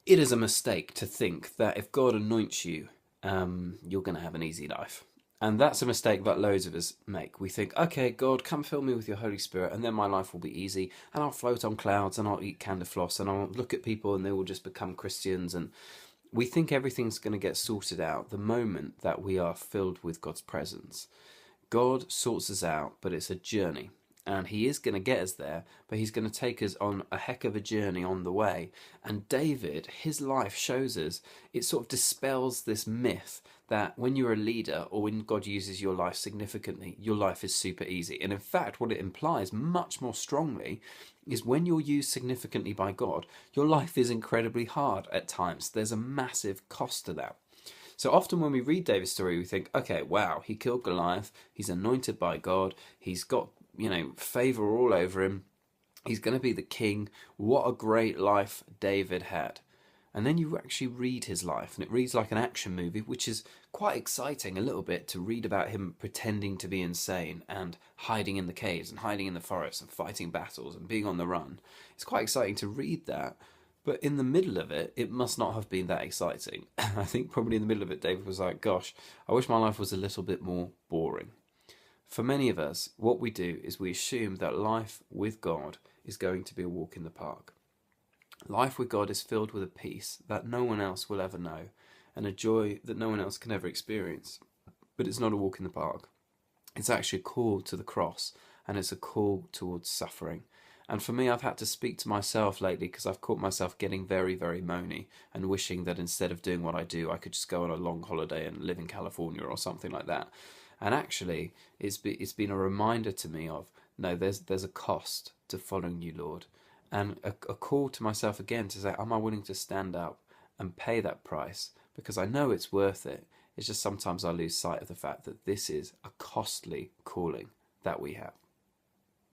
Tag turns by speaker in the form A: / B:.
A: It is a mistake to think that if God anoints you, you're going to have an easy life. And that's a mistake that loads of us make. We think, okay, God, come fill me with your Holy Spirit, and then my life will be easy, and I'll float on clouds, and I'll eat candy floss, and I'll look at people, and they will just become Christians. And we think everything's going to get sorted out the moment that we are filled with God's presence. God sorts us out, but it's a journey. And he is going to get us there, but he's going to take us on a heck of a journey on the way. And David, his life shows us, it sort of dispels this myth that when you're a leader or when God uses your life significantly, your life is super easy. And in fact, what it implies much more strongly is when you're used significantly by God, your life is incredibly hard at times. There's a massive cost to that. So often when we read David's story, we think, okay, wow, he killed Goliath, he's anointed by God, he's got, favor all over him, he's going to be the king. What a great life David had. And then you actually read his life, and it reads like an action movie, which is quite exciting a little bit to read about him pretending to be insane and hiding in the caves and hiding in the forests and fighting battles and being on the run. It's quite exciting to read that. But in the middle of it, it must not have been that exciting. I think probably in the middle of it, David was like, gosh, I wish my life was a little bit more boring. For many of us, what we do is we assume that life with God is going to be a walk in the park. Life with God is filled with a peace that no one else will ever know and a joy that no one else can ever experience. But it's not a walk in the park. It's actually a call to the cross, and it's a call towards suffering. And for me, I've had to speak to myself lately because I've caught myself getting very, very moany and wishing that instead of doing what I do, I could just go on a long holiday and live in California or something like that. And actually, it's been a reminder to me of, no, there's a cost to following you, Lord. And a call to myself again to say, am I willing to stand up and pay that price? Because I know it's worth it. It's just sometimes I lose sight of the fact that this is a costly calling that we have.